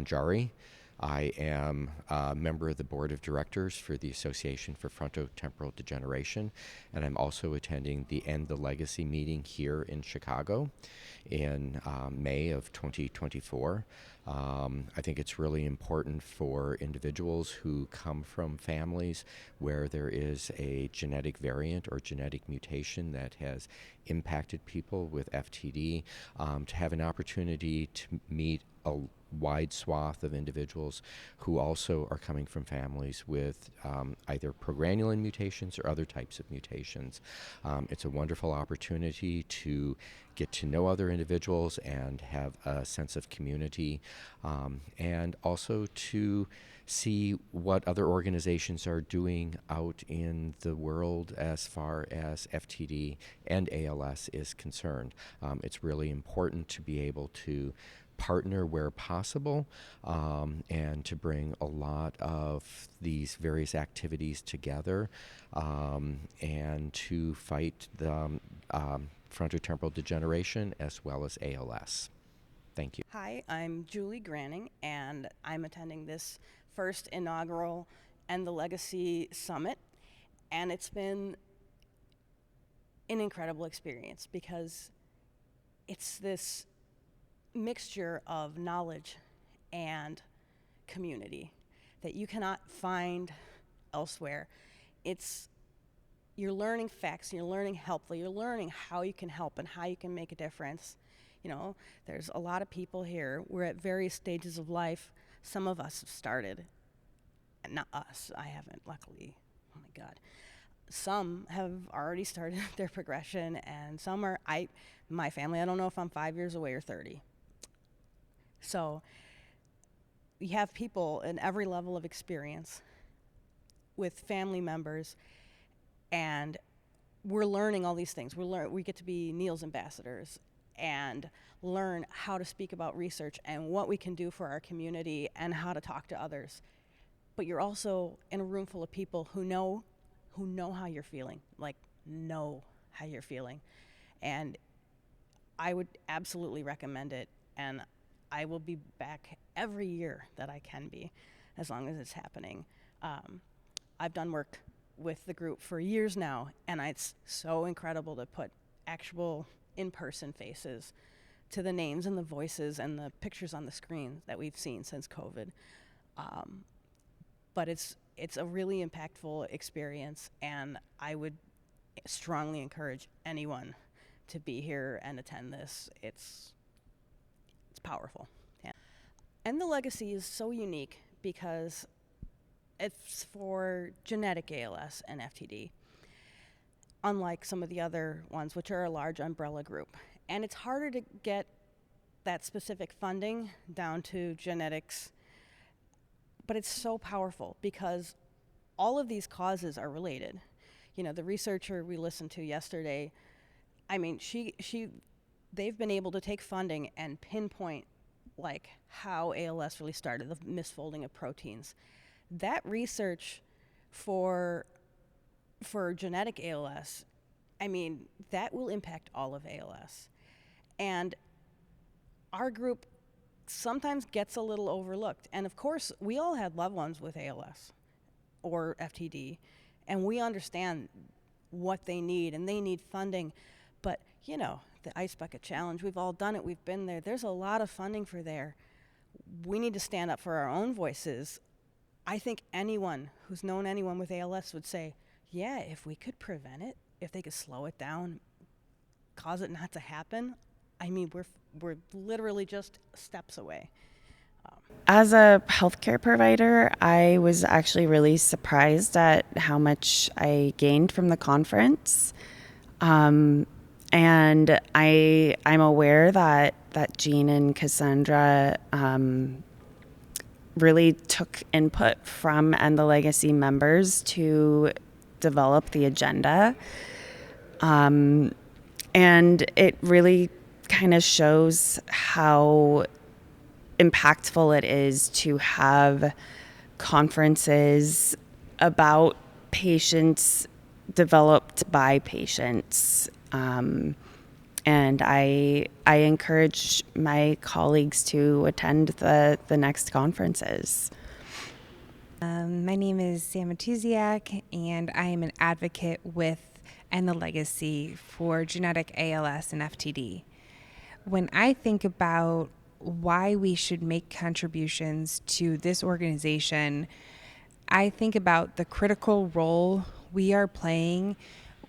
Sanjari. I am a member of the board of directors for the Association for Frontotemporal Degeneration, and I'm also attending the End the Legacy meeting here in Chicago in May of 2024. I think it's really important for individuals who come from families where there is a genetic variant or genetic mutation that has impacted people with FTD to have an opportunity to meet a wide swath of individuals who also are coming from families with either progranulin mutations or other types of mutations. It's a wonderful opportunity to get to know other individuals and have a sense of community, and also to see what other organizations are doing out in the world as far as FTD and ALS is concerned. It's really important to be able to partner where possible, and to bring a lot of these various activities together, and to fight the frontotemporal degeneration as well as ALS. Thank you. Hi, I'm Julie Granning, and I'm attending this first inaugural End the Legacy Summit, and it's been an incredible experience because it's this mixture of knowledge and community that you cannot find elsewhere. You're learning facts, you're learning helpful, you're learning how you can help and how you can make a difference. You know, there's a lot of people here. We're at various stages of life. Some of us have started, not us, I haven't, luckily. Oh my God. Some have already started their progression, and some are, my family, I don't know if I'm 5 years away or 30. So you have people in every level of experience with family members, and we're learning all these things. We get to be Neil's ambassadors and learn how to speak about research and what we can do for our community and how to talk to others. But you're also in a room full of people who know how you're feeling, know how you're feeling. And I would absolutely recommend it, and I will be back every year that I can be, as long as it's happening. I've done work with the group for years now, and it's so incredible to put actual in-person faces to the names and the voices and the pictures on the screen that we've seen since COVID. But it's a really impactful experience, and I would strongly encourage anyone to be here and attend this. It's powerful. Yeah. And the legacy is so unique because it's for genetic ALS and FTD, unlike some of the other ones, which are a large umbrella group. And it's harder to get that specific funding down to genetics, but it's so powerful because all of these causes are related. You know, the researcher we listened to yesterday, I mean, they've been able to take funding and pinpoint how ALS really started, the misfolding of proteins. That research for genetic ALS, I mean, that will impact all of ALS. And our group sometimes gets a little overlooked. And of course, we all had loved ones with ALS or FTD, and we understand what they need, and they need funding. But, you know, the Ice Bucket Challenge, we've all done it, we've been there. There's a lot of funding for there. We need to stand up for our own voices. I think anyone who's known anyone with ALS would say, yeah, if we could prevent it, if they could slow it down, cause it not to happen, I mean, we're literally just steps away. As a healthcare provider, I was actually really surprised at how much I gained from the conference. And I'm aware that Jean and Cassandra really took input from End the Legacy members to develop the agenda. And it really kind of shows how impactful it is to have conferences about patients developed by patients. And I encourage my colleagues to attend the next conferences. My name is Sam Matuziak, and I am an advocate with End the Legacy for genetic ALS and FTD. When I think about why we should make contributions to this organization, I think about the critical role we are playing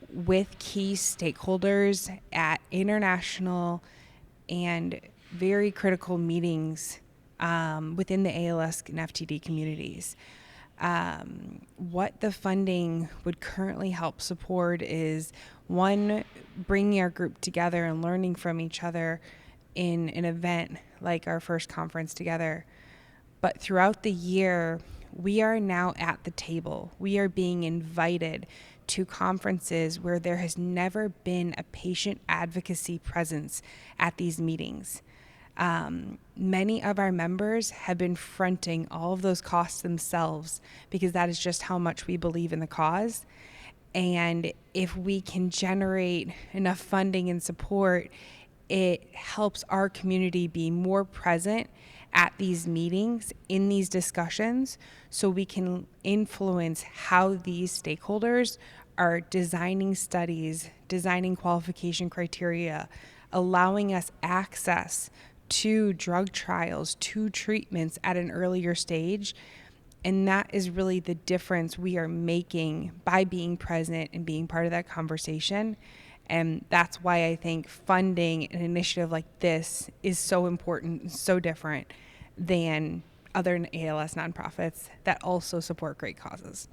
with key stakeholders at international and very critical meetings within the ALS and FTD communities. What the funding would currently help support is one, bringing our group together and learning from each other in an event like our first conference together. But throughout the year, we are now at the table. We are being invited to conferences where there has never been a patient advocacy presence at these meetings. Many of our members have been fronting all of those costs themselves because that is just how much we believe in the cause. And if we can generate enough funding and support, it helps our community be more present at these meetings, in these discussions, so we can influence how these stakeholders are designing studies, designing qualification criteria, allowing us access to drug trials, to treatments at an earlier stage. And that is really the difference we are making by being present and being part of that conversation. And that's why I think funding an initiative like this is so important, so different than other ALS nonprofits that also support great causes.